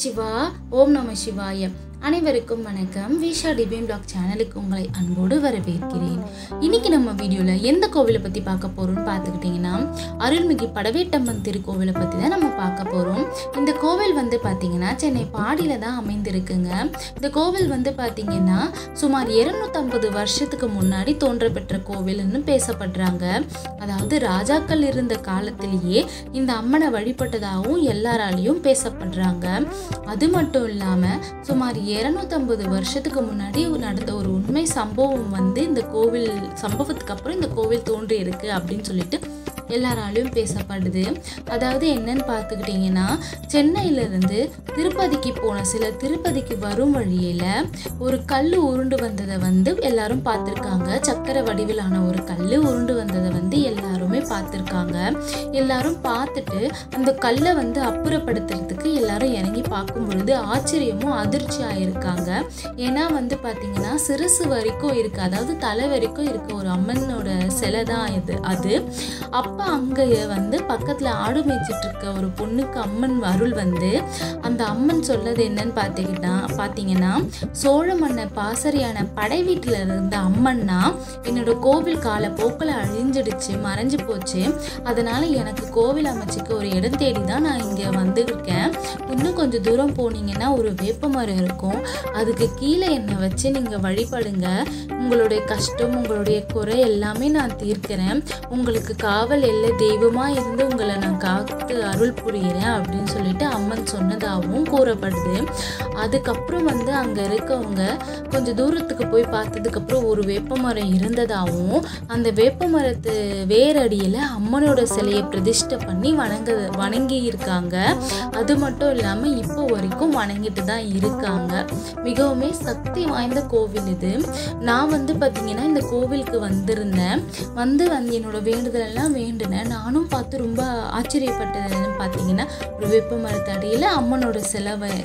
சிவா ஓம் நம சிவாய. அனைவருக்கும் வணக்கம். விஷா டிவைன் பிளாக் சேனலுக்கு உங்களை அன்போடு வரவேற்கிறேன். இன்னைக்கு நம்ம வீடியோவில் எந்த கோவிலை பற்றி பார்க்க போகிறோம்னு பார்த்துக்கிட்டிங்கன்னா, அருள்மிகு படவேட்டம்மன் திருக்கோவிலை பற்றி தான் நம்ம பார்க்க போகிறோம். இந்த கோவில் பார்த்தீங்கன்னா சென்னை பாடியில் தான் அமைந்திருக்குங்க. இந்த கோவில் பார்த்தீங்கன்னா சுமார் 250 வருஷத்துக்கு முன்னாடி தோன்ற பெற்ற கோவில்னு பேசப்படுறாங்க. அதாவது ராஜாக்கள் இருந்த காலத்திலேயே இந்த அம்மனை வழிபட்டதாகவும் எல்லாராலையும் பேசப்படுறாங்க. அது மட்டும் இல்லாமல் சுமார் 250 வருஷத்துக்கு முன்னாடி நடந்த ஒரு உண்மை சம்பவம் இந்த கோவில் சம்பவத்துக்கு அப்புறம் இந்த கோவில் தோன்றி இருக்கு அப்படின்னு சொல்லிட்டு எல்லாராலையும் பேசப்படுது. அதாவது என்னன்னு பார்த்துக்கிட்டிங்கன்னா, சென்னையிலேருந்து திருப்பதிக்கு போன சிலர் திருப்பதிக்கு வரும் வழியில் ஒரு கல் உருண்டு வந்ததை எல்லாரும் பார்த்துருக்காங்க. சக்கரை வடிவிலான ஒரு கல் உருண்டு வந்ததை எல்லாருமே பார்த்துருக்காங்க. எல்லாரும் பார்த்துட்டு அந்த கல்லை அப்புறப்படுத்துறதுக்கு எல்லாரும் இறங்கி பார்க்கும் பொழுது ஆச்சரியமும் அதிர்ச்சியாக இருக்காங்க. ஏன்னா பார்த்தீங்கன்னா சிறுசு வரைக்கும் இருக்குது, அதாவது தலை வரைக்கும் இருக்க ஒரு அம்மனோட சிலை தான் அது. அப்போ அங்கே பக்கத்தில் ஆடு மேய்ச்சிட்டு இருக்க ஒரு பொண்ணுக்கு அம்மன் அருள் அந்த அம்மன் சொல்லது என்னன்னு பார்த்தீங்கன்னா, சோழ மன்னர் பாசறையான படை வீட்டில் இருந்த அம்மன்னா என்னோட கோவில் கால போக்கில் அழிஞ்சிடுச்சு, மறைஞ்சு போச்சு. அதனால எனக்கு கோவில் அமைச்சுக்க ஒரு இடம் தேடி தான் நான் இங்கே வந்துருக்கேன். இன்னும் கொஞ்சம் தூரம் போனீங்கன்னா ஒரு வேப்பமரம் இருக்கும், அதுக்கு கீழே என்னை வச்சு நீங்கள் வழிபடுங்க. உங்களுடைய கஷ்டம் உங்களுடைய குறை எல்லாமே நான் தீர்க்கிறேன். உங்களுக்கு காவல் எல்லை தெய்வமாக இருந்து உங்களை நான் காத்து அருள் புரிகிறேன் அப்படின்னு சொல்லிட்டு அம்மன் சொன்னதாகவும் கூறப்படுது. அதுக்கப்புறம் அங்கே இருக்கவங்க கொஞ்சம் தூரத்துக்கு போய் பார்த்ததுக்கப்புறம் ஒரு வேப்பமரம் இருந்ததாகவும், அந்த வேப்பமரத்து வேரடியில் அம்மனோட சிலையை பிரதிஷ்டை பண்ணி வணங்கி இருக்காங்க. அது மட்டும் இல்லாமல் இப்போ வரைக்கும் வணங்கிட்டு தான் இருக்காங்க. மிகவுமே சக்தி வாய்ந்த கோவில் இது. நான் பார்த்தீங்கன்னா இந்த கோவிலுக்கு வந்திருந்தேன். என்னோட வேண்டுதலெல்லாம் வேண்டினேன். நானும் பார்த்து ரொம்ப ஆச்சரியப்பட்டதுன்னு பார்த்தீங்கன்னா, ஒரு வேப்ப மரத்தடியில் அம்மனோட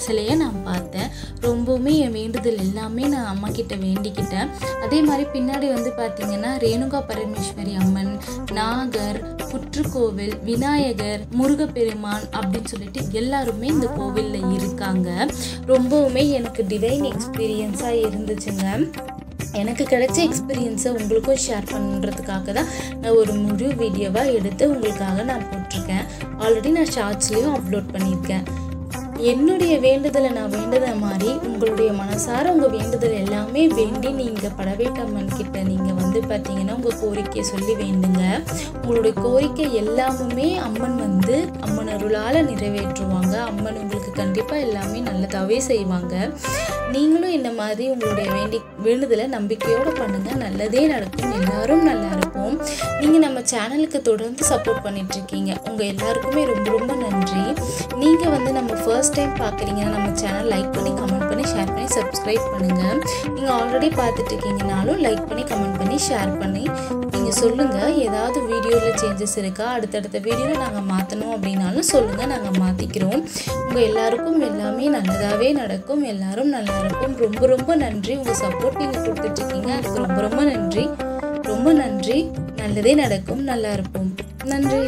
சிலையை நான் பார்த்தேன். ரொம்பவுமே என் வேண்டுதல் எல்லாமே நான் அம்மா கிட்ட வேண்டிக்கிட்டேன். அதே மாதிரி பின்னாடி பார்த்தீங்கன்னா ரேணுகா பரமேஸ்வரி அம்மன், நாகர், புற்றுக்கோவில், விநாயகர், முருகப்பெருமான் அப்படின்னு சொல்லிட்டு எல்லாருமே இந்த கோவிலில் இருக்காங்க. ரொம்பவுமே எனக்கு டிவைன் எக்ஸ்பீரியன்ஸாக இருந்துச்சுங்க. எனக்கு கிடைச்ச எக்ஸ்பீரியன்ஸை உங்களுக்கும் ஷேர் பண்ணுறதுக்காக தான் நான் ஒரு முழு வீடியோவாக எடுத்து உங்களுக்காக நான் போட்டிருக்கேன். ஆல்ரெடி நான் ஷார்ட்ஸ்லேயும் அப்லோட் பண்ணியிருக்கேன். என்னுடைய வேண்டுதலை நான் வேண்டுத மாதிரி உங்களுடைய மனசார உங்கள் வேண்டுதல் எல்லாமே வேண்டி நீங்கள் படவேட்டம்மன் கிட்ட நீங்கள் பார்த்தீங்கன்னா உங்கள் கோரிக்கையை சொல்லி வேண்டுங்க. உங்களுடைய கோரிக்கை எல்லாமுமே அம்மன் அம்மன் அருளால் நிறைவேற்றுவாங்க. அம்மன் உங்களுக்கு கண்டிப்பாக எல்லாமே நல்லதாகவே செய்வாங்க. நீங்களும் இந்த மாதிரி உங்களுடைய வேண்டுதலை நம்பிக்கையோடு பண்ணுங்கள், நல்லதே நடக்கும், எல்லாரும் நல்லா இருப்போம். நீங்கள் நம்ம சேனலுக்கு தொடர்ந்து சப்போர்ட் பண்ணிகிட்ருக்கீங்க, உங்கள் எல்லாருக்குமே ரொம்ப ரொம்ப நன்றி. நீங்கள் நம்ம ஃபர்ஸ்ட் டைம் பார்க்குறீங்கன்னா நம்ம சேனல் லைக் பண்ணி கமெண்ட் பண்ணி ஷேர் பண்ணி சப்ஸ்கிரைப் பண்ணுங்கள். நீங்கள் ஆல்ரெடி பார்த்துட்ருக்கீங்கனாலும் லைக் பண்ணி கமெண்ட் பண்ணி ஷேர் பண்ணி நீங்கள் சொல்லுங்கள். ஏதாவது வீடியோவில் சேஞ்சஸ் இருக்கா, அடுத்தடுத்த வீடியோவில் நாங்கள் மாற்றணும் அப்படின்னாலும் சொல்லுங்கள், நாங்கள் மாற்றிக்கிறோம். உங்கள் எல்லாருக்கும் எல்லாமே நல்லதாகவே நடக்கும், எல்லாரும் நல்லா இருக்கும். ரொம்ப ரொம்ப நன்றி. உங்கள் சப்போர்ட் நீங்கள் கொடுத்துட்ருக்கீங்க, அதுக்கு ரொம்ப ரொம்ப நன்றி. ரொம்ப நன்றி. நல்லதே நடக்கும், நல்லா இருப்போம். நன்றி.